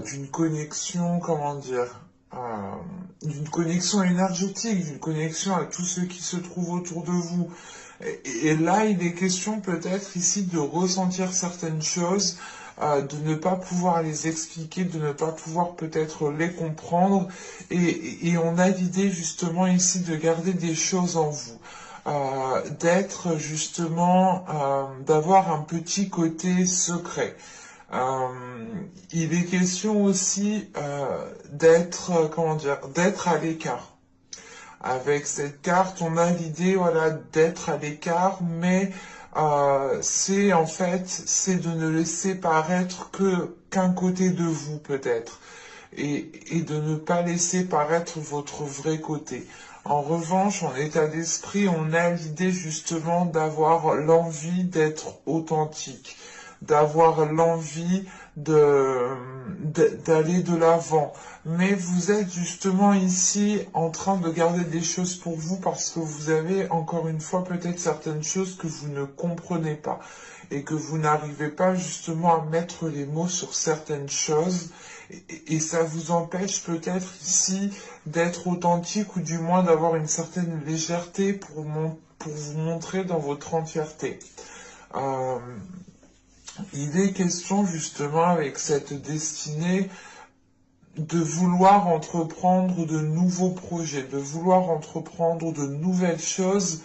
d'une connexion, comment dire, d'une connexion énergétique, d'une connexion à tous ceux qui se trouvent autour de vous. Et là, il est question peut-être ici de ressentir certaines choses, de ne pas pouvoir les expliquer, de ne pas pouvoir peut-être les comprendre. Et on a l'idée justement ici de garder des choses en vous. D'être justement, d'avoir un petit côté secret. Euh, il est question aussi d'être, comment dire, d'être à l'écart. Avec cette carte, on a l'idée, voilà, d'être à l'écart, mais c'est en fait, c'est de ne laisser paraître que qu'un côté de vous peut-être, et de ne pas laisser paraître votre vrai côté. En revanche, en état d'esprit, on a l'idée justement d'avoir l'envie d'être authentique, d'avoir l'envie d'aller de l'avant. Mais vous êtes justement ici en train de garder des choses pour vous parce que vous avez encore une fois peut-être certaines choses que vous ne comprenez pas et que vous n'arrivez pas justement à mettre les mots sur certaines choses et ça vous empêche peut-être ici d'être authentique ou du moins d'avoir une certaine légèreté pour vous montrer dans votre entièreté. Euh, il est question justement avec cette destinée de vouloir entreprendre de nouveaux projets, de vouloir entreprendre de nouvelles choses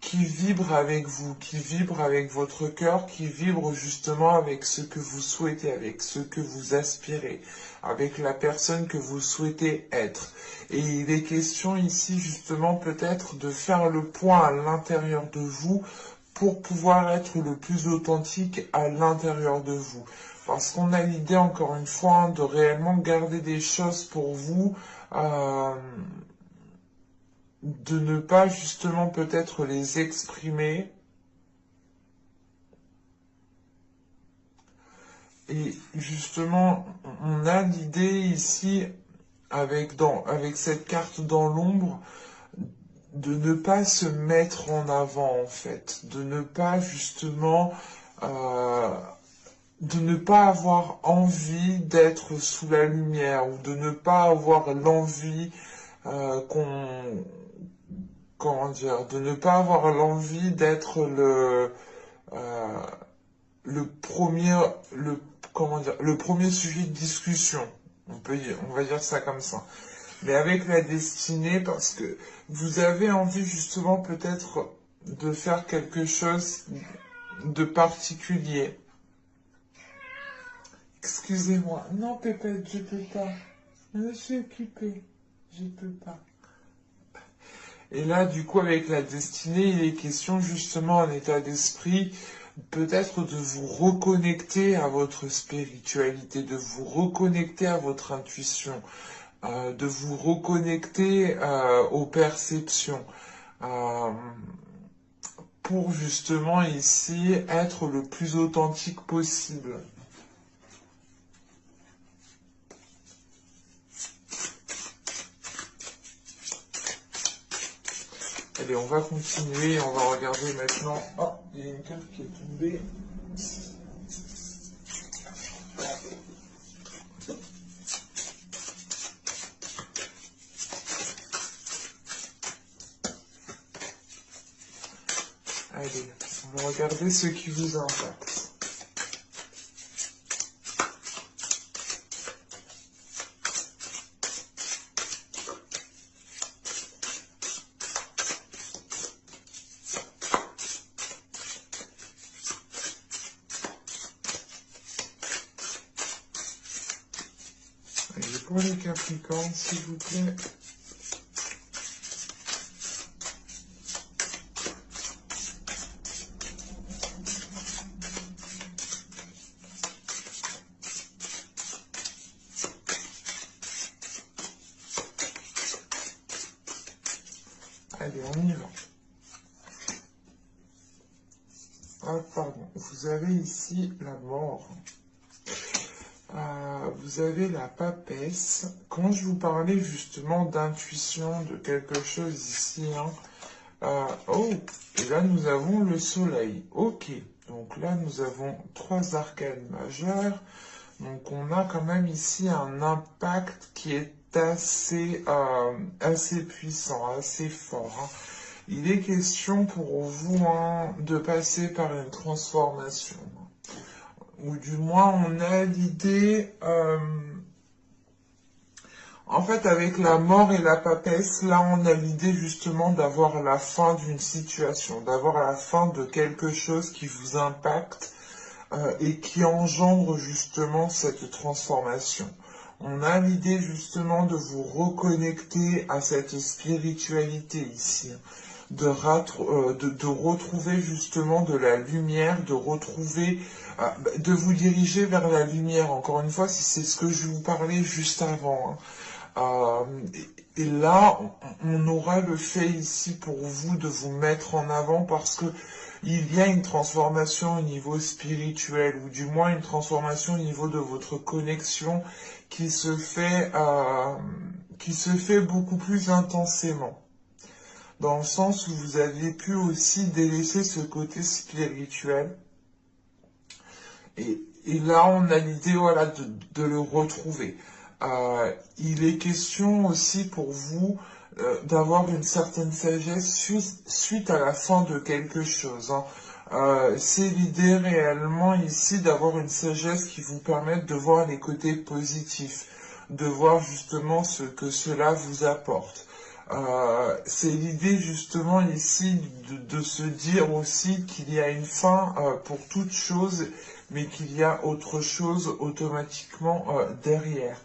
qui vibrent avec vous, qui vibrent avec votre cœur, qui vibrent justement avec ce que vous souhaitez, avec ce que vous aspirez, avec la personne que vous souhaitez être. Et il est question ici justement peut-être de faire le point à l'intérieur de vous pour pouvoir être le plus authentique à l'intérieur de vous. Parce qu'on a l'idée, encore une fois, de réellement garder des choses pour vous, de ne pas justement peut-être les exprimer. Et justement, on a l'idée ici, avec cette carte dans l'ombre, de ne pas se mettre en avant en fait, de ne pas justement, de ne pas avoir envie d'être sous la lumière ou de ne pas avoir l'envie comment dire, de ne pas avoir l'envie d'être euh, le premier, le, comment dire, le premier sujet de discussion. On va dire ça comme ça. Mais avec la destinée, parce que vous avez envie justement peut-être de faire quelque chose de particulier. Excusez-moi. Non, Pépette, je peux pas. Je suis occupée. Je peux pas. Et là, du coup, avec la destinée, il est question justement en état d'esprit, peut-être de vous reconnecter à votre spiritualité, de vous reconnecter à votre intuition, de vous reconnecter aux perceptions, euh, pour justement ici être le plus authentique possible. Allez, on va continuer, on va regarder maintenant. Oh, il y a une carte qui est tombée. Allez, on va regarder ce qui vous impacte. Allez, pour les Capricornes, s'il vous plaît. Allez, on y va. Ah, pardon. Vous avez ici la mort. Vous avez la papesse. Quand je vous parlais justement d'intuition, de quelque chose ici, hein, oh, et là nous avons le soleil. Ok, donc là nous avons trois arcanes majeures. Donc on a quand même ici un impact qui est assez puissant, assez fort, hein. Il est question pour vous, hein, de passer par une transformation. Ou du moins on a l'idée... en fait, avec la mort et la papesse, là, on a l'idée justement d'avoir la fin d'une situation, d'avoir la fin de quelque chose qui vous impacte et qui engendre justement cette transformation. On a l'idée justement de vous reconnecter à cette spiritualité ici, de retrouver justement de la lumière, de vous diriger vers la lumière. Encore une fois, si c'est ce que je vous parlais juste avant, hein. Et là, on aura le fait ici pour vous de vous mettre en avant parce que il y a une transformation au niveau spirituel, ou du moins une transformation au niveau de votre connexion qui qui se fait beaucoup plus intensément. Dans le sens où vous avez pu aussi délaisser ce côté spirituel. Et là, on a l'idée, voilà, de le retrouver. Il est question aussi pour vous d'avoir une certaine sagesse suite à la fin de quelque chose, hein. C'est l'idée réellement ici d'avoir une sagesse qui vous permette de voir les côtés positifs, de voir justement ce que cela vous apporte. C'est l'idée justement ici de se dire aussi qu'il y a une fin pour toute chose, mais qu'il y a autre chose automatiquement derrière.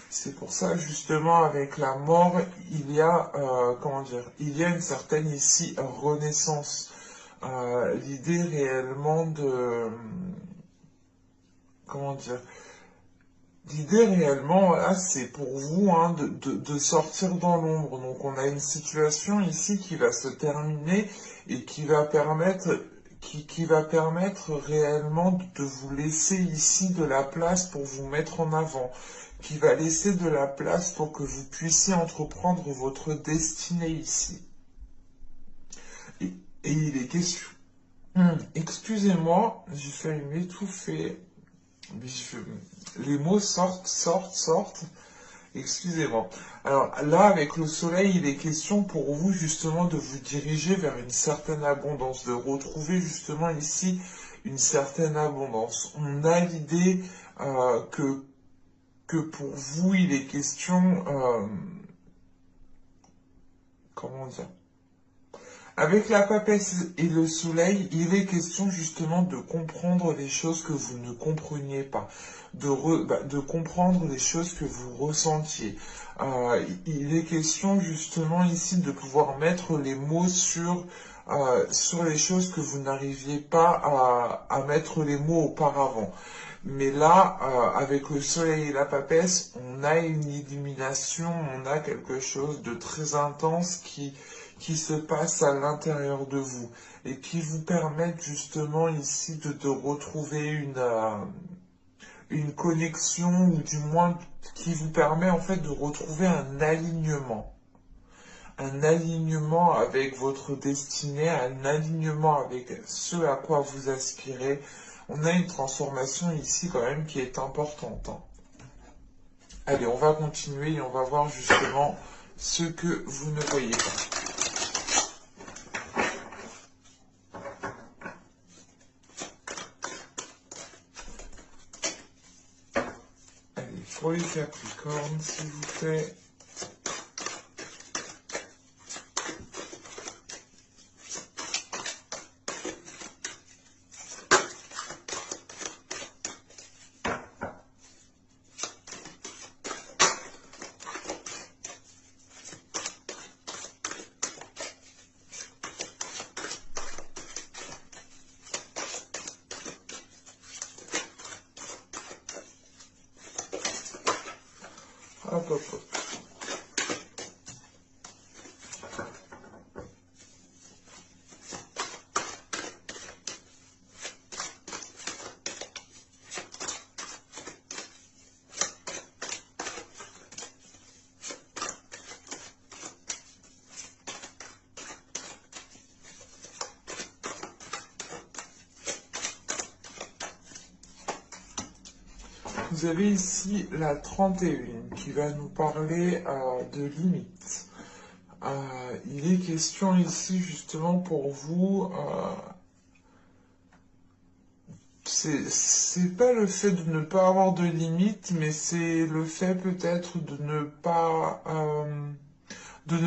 C'est pour ça justement avec la mort, il y a comment dire, il y a une certaine ici renaissance. L'idée réellement de comment dire, l'idée réellement, là, c'est pour vous, hein, de sortir dans l'ombre. Donc on a une situation ici qui va se terminer et qui va permettre réellement de vous laisser ici de la place pour vous mettre en avant, qui va laisser de la place pour que vous puissiez entreprendre votre destinée ici. Et, et il est question... Excusez-moi, j'ai failli m'étouffer. Les mots sortent. Excusez-moi. Alors là, avec le soleil, il est question pour vous justement de vous diriger vers une certaine abondance, de retrouver justement ici une certaine abondance. On a l'idée que pour vous, il est question, comment dire, avec la papesse et le soleil, il est question justement de comprendre les choses que vous ne compreniez pas, de comprendre les choses que vous ressentiez. Il est question justement ici de pouvoir mettre les mots sur les choses que vous n'arriviez pas à mettre les mots auparavant. Mais là, avec le soleil et la papesse, on a une illumination, on a quelque chose de très intense qui se passe à l'intérieur de vous et qui vous permettent justement ici de retrouver une connexion ou du moins qui vous permet en fait de retrouver un alignement avec votre destinée, un alignement avec ce à quoi vous aspirez. On a une transformation ici quand même qui est importante, hein. Allez, on va continuer et on va voir justement ce que vous ne voyez pas. Pour les Capricornes, s'il vous plaît. Hop, hop, hop. vous avez ici la 31 qui va nous parler de limites. Il est question ici justement pour vous, c'est pas le fait de ne pas avoir de limites, mais c'est le fait peut-être de ne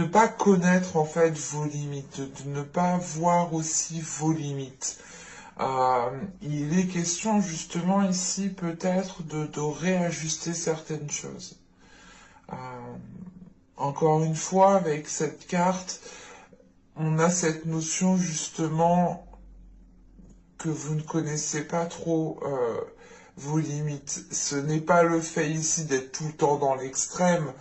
pas connaître en fait vos limites, de ne pas voir aussi vos limites. Il est question justement ici peut-être de réajuster certaines choses. Euh, Encore une fois, avec cette carte, on a cette notion justement que vous ne connaissez pas trop vos limites. Ce n'est pas le fait ici d'être tout le temps dans l'extrême,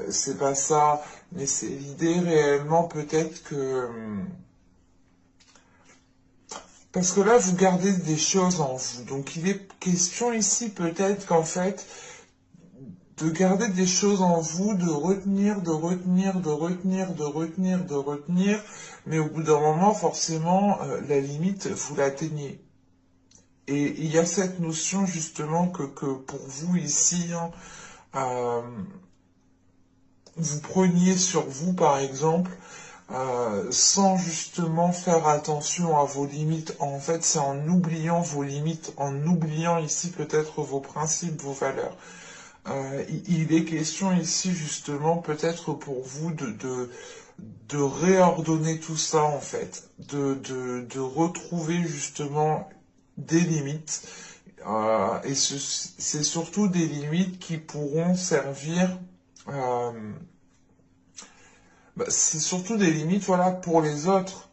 c'est pas ça, mais c'est l'idée réellement peut-être que... Parce que là, vous gardez des choses en vous. Donc il est question ici peut-être qu'en fait, de garder des choses en vous, de retenir, de retenir, de retenir, de retenir, de retenir, mais au bout d'un moment, forcément, la limite, vous l'atteignez. Et il y a cette notion justement que pour vous ici, hein, euh, vous preniez sur vous par exemple, sans justement faire attention à vos limites. En fait, c'est en oubliant vos limites, en oubliant ici peut-être vos principes, vos valeurs. Il est question ici justement peut-être pour vous de réordonner tout ça en fait, de retrouver justement des limites. Et c'est surtout des limites qui pourront servir, euh, c'est surtout des limites voilà, pour les autres,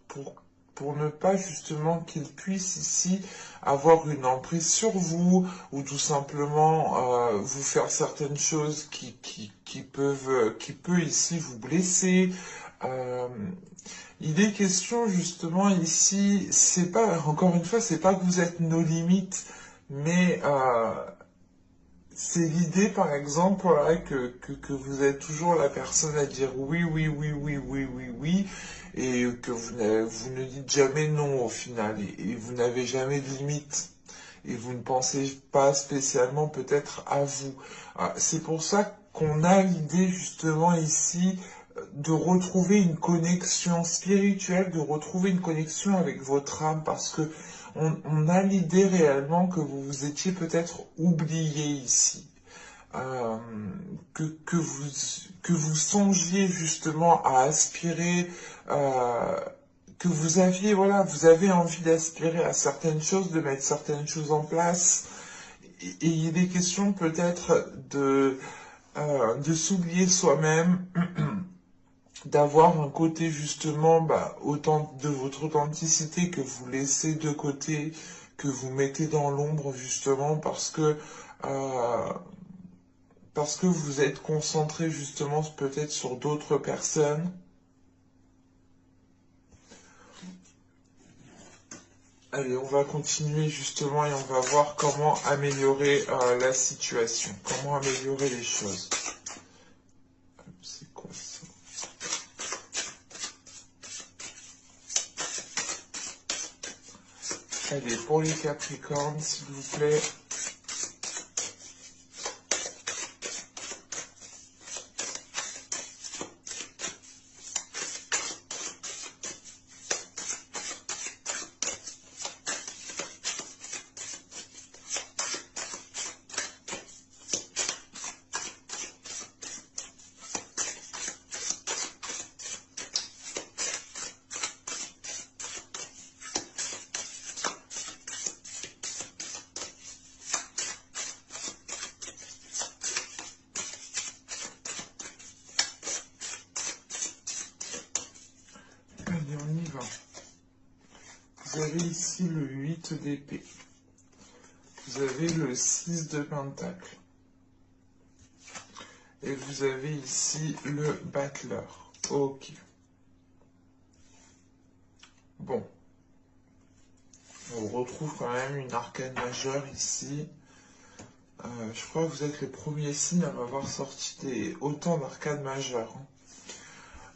pour ne pas justement qu'ils puissent ici avoir une emprise sur vous, ou tout simplement vous faire certaines choses qui peut ici vous blesser. Euh, il est question justement ici, c'est pas, encore une fois, c'est pas que vous êtes nos limites, mais c'est l'idée, par exemple, voilà, que vous êtes toujours la personne à dire oui, oui, oui, oui, oui, oui, oui, et que vous ne dites jamais non au final, et vous n'avez jamais de limite, et vous ne pensez pas spécialement peut-être à vous. C'est pour ça qu'on a l'idée justement ici de retrouver une connexion spirituelle, de retrouver une connexion avec votre âme, parce que on a l'idée réellement que vous vous étiez peut-être oublié ici. Euh, que vous songiez justement à aspirer, que vous aviez, voilà, vous avez envie d'aspirer à certaines choses, de mettre certaines choses en place. Et il est question peut-être de s'oublier soi-même, d'avoir un côté justement, autant de votre authenticité que vous laissez de côté, que vous mettez dans l'ombre justement euh, parce que vous êtes concentré justement peut-être sur d'autres personnes. Allez, on va continuer justement et on va voir comment améliorer la situation, comment améliorer les choses. C'est quoi ça? Allez, pour les Capricornes, s'il vous plaît. Allez, on y va. Vous avez ici le 8 d'épée. Vous avez le 6 de pentacle. Et vous avez ici le battleur. Ok. Bon. On retrouve quand même une arcane majeure ici. Je crois que vous êtes les premiers signes à m'avoir sorti autant d'arcades majeures.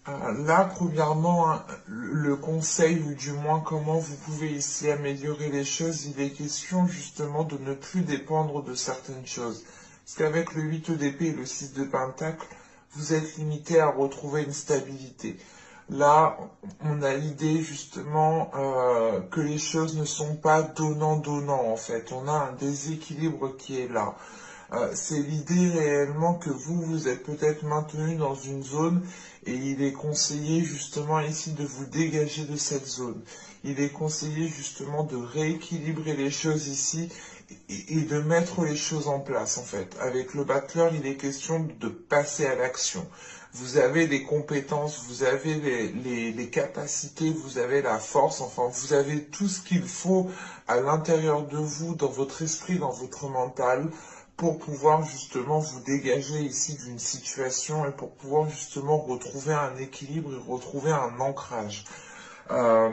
Là, premièrement, hein, le conseil, ou du moins comment vous pouvez ici améliorer les choses, il est question justement de ne plus dépendre de certaines choses. Parce qu'avec le 8 d'épée et le 6 de pentacle, vous êtes limité à retrouver une stabilité. Là, on a l'idée justement que les choses ne sont pas donnant-donnant en fait. On a un déséquilibre qui est là. C'est l'idée réellement que vous êtes peut-être maintenu dans une zone et il est conseillé justement ici de vous dégager de cette zone. Il est conseillé justement de rééquilibrer les choses ici et de mettre les choses en place en fait. Avec le battleur, il est question de passer à l'action. Vous avez les compétences, vous avez les capacités, vous avez la force, enfin vous avez tout ce qu'il faut à l'intérieur de vous, dans votre esprit, dans votre mental, pour pouvoir justement vous dégager ici d'une situation et pour pouvoir justement retrouver un équilibre et retrouver un ancrage. Euh,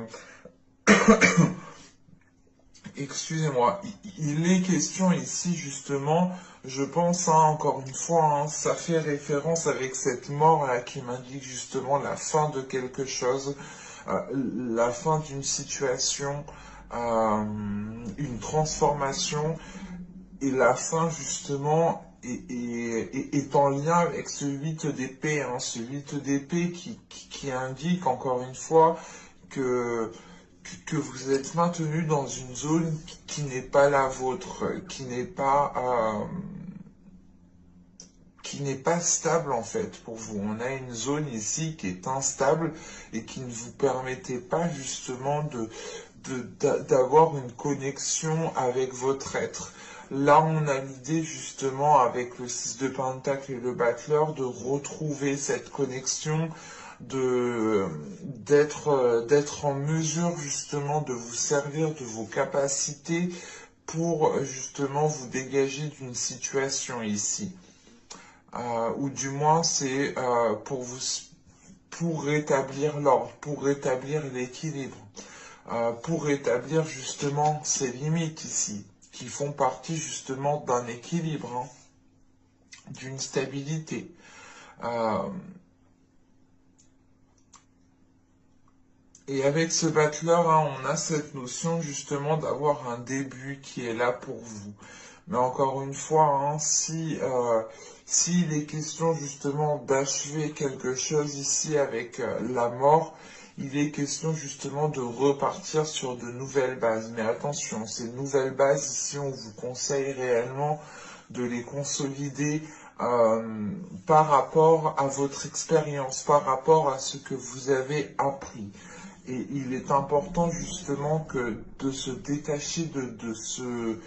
Excusez-moi, il est question ici justement, je pense, hein, encore une fois, hein, ça fait référence avec cette mort-là qui m'indique justement la fin de quelque chose, la fin d'une situation, une transformation, et la fin justement est en lien avec ce 8 d'épée, hein, ce 8 d'épée qui indique encore une fois que que vous êtes maintenu dans une zone qui n'est pas la vôtre, qui n'est pas stable en fait pour vous. On a une zone ici qui est instable et qui ne vous permettait pas justement d'avoir une connexion avec votre être. Là, on a l'idée justement avec le 6 de Pentacle et le battleur de retrouver cette connexion, d'être en mesure justement de vous servir de vos capacités pour justement vous dégager d'une situation ici. Ou du moins c'est pour rétablir l'ordre, pour rétablir l'équilibre, pour rétablir justement ces limites ici, qui font partie justement d'un équilibre, hein, d'une stabilité. Euh, Et avec ce battleur, hein, on a cette notion justement d'avoir un début qui est là pour vous. Mais encore une fois, hein, s'il est question justement d'achever quelque chose ici avec la mort, il est question justement de repartir sur de nouvelles bases. Mais attention, ces nouvelles bases ici, on vous conseille réellement de les consolider par rapport à votre expérience, par rapport à ce que vous avez appris. Et il est important justement que de se détacher de ce,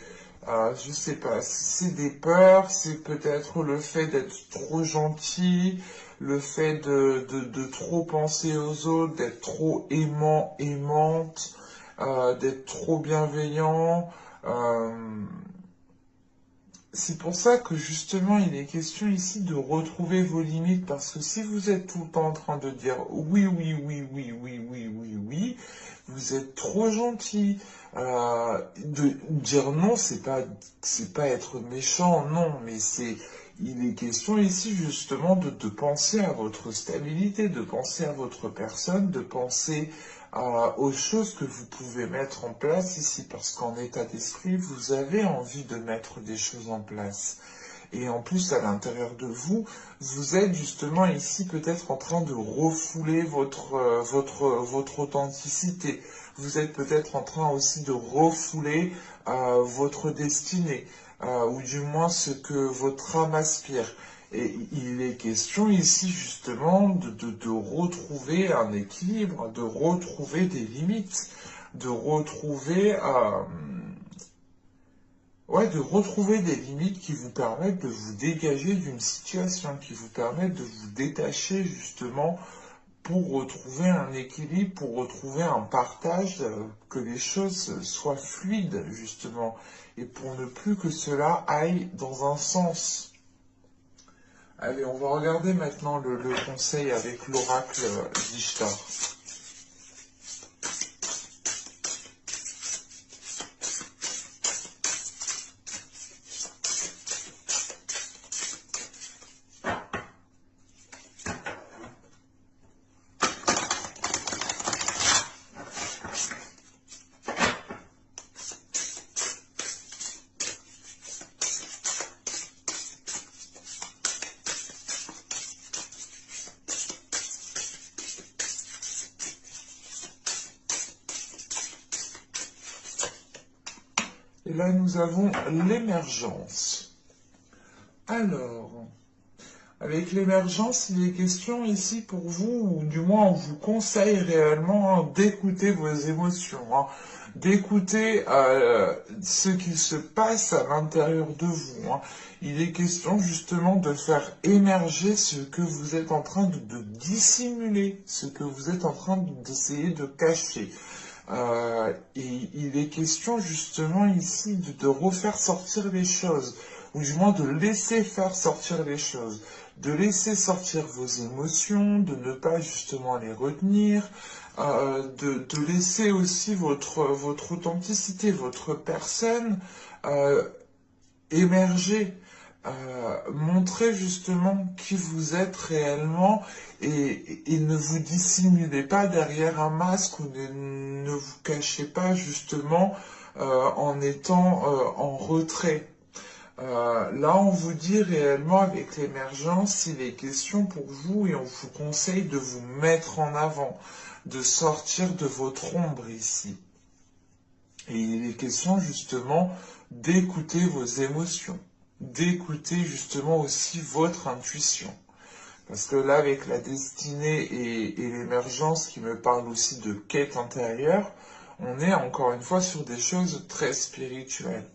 je sais pas, si c'est des peurs, c'est peut-être le fait d'être trop gentil, le fait de trop penser aux autres, d'être trop aimant, aimante, d'être trop bienveillant. euh, c'est pour ça que justement il est question ici de retrouver vos limites parce que si vous êtes tout le temps en train de dire oui, oui, oui, oui, oui, oui, oui, oui, vous êtes trop gentil. De dire non, c'est pas être méchant, non, mais il est question ici justement de penser à votre stabilité, de penser à votre personne, de penser aux choses que vous pouvez mettre en place ici, parce qu'en état d'esprit, vous avez envie de mettre des choses en place. Et en plus, à l'intérieur de vous, vous êtes justement ici peut-être en train de refouler votre authenticité. Vous êtes peut-être en train aussi de refouler votre destinée, ou du moins ce que votre âme aspire. Et il est question ici justement de retrouver un équilibre, de retrouver des limites, de retrouver, ouais, de retrouver des limites qui vous permettent de vous dégager d'une situation, qui vous permettent de vous détacher justement pour retrouver un équilibre, pour retrouver un partage, que les choses soient fluides justement, et pour ne plus que cela aille dans un sens. Allez, on va regarder maintenant le conseil avec l'oracle d'Ishtar. Et là, nous avons l'émergence. Alors, avec l'émergence, il est question ici pour vous, ou du moins on vous conseille réellement d'écouter vos émotions, d'écouter ce qui se passe à l'intérieur de vous. Il est question justement de faire émerger ce que vous êtes en train de dissimuler, ce que vous êtes en train d'essayer de cacher. Et il est question justement ici de refaire sortir les choses, ou du moins de laisser faire sortir les choses, de laisser sortir vos émotions, de ne pas justement les retenir, de laisser aussi votre authenticité, votre personne émerger, montrer justement qui vous êtes réellement et ne vous dissimulez pas derrière un masque ou ne vous cachez pas justement en étant en retrait. Là, on vous dit réellement avec l'émergence, il est question pour vous et on vous conseille de vous mettre en avant, de sortir de votre ombre ici. Et il est question justement d'écouter vos émotions, d'écouter justement aussi votre intuition. Parce que là, avec la destinée et l'émergence qui me parle aussi de quête intérieure, on est encore une fois sur des choses très spirituelles.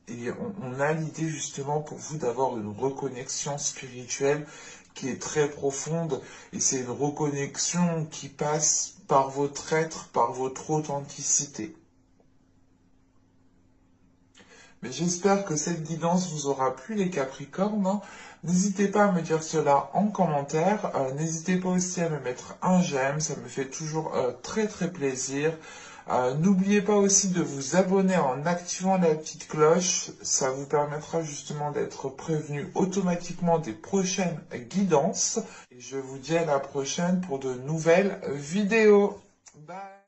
Et on a l'idée justement pour vous d'avoir une reconnexion spirituelle qui est très profonde. Et c'est une reconnexion qui passe par votre être, par votre authenticité. Mais j'espère que cette guidance vous aura plu les Capricornes. N'hésitez pas à me dire cela en commentaire. N'hésitez pas aussi à me mettre un j'aime, ça me fait toujours très très plaisir. N'oubliez pas aussi de vous abonner en activant la petite cloche. Ça vous permettra justement d'être prévenu automatiquement des prochaines guidances. Et je vous dis à la prochaine pour de nouvelles vidéos. Bye!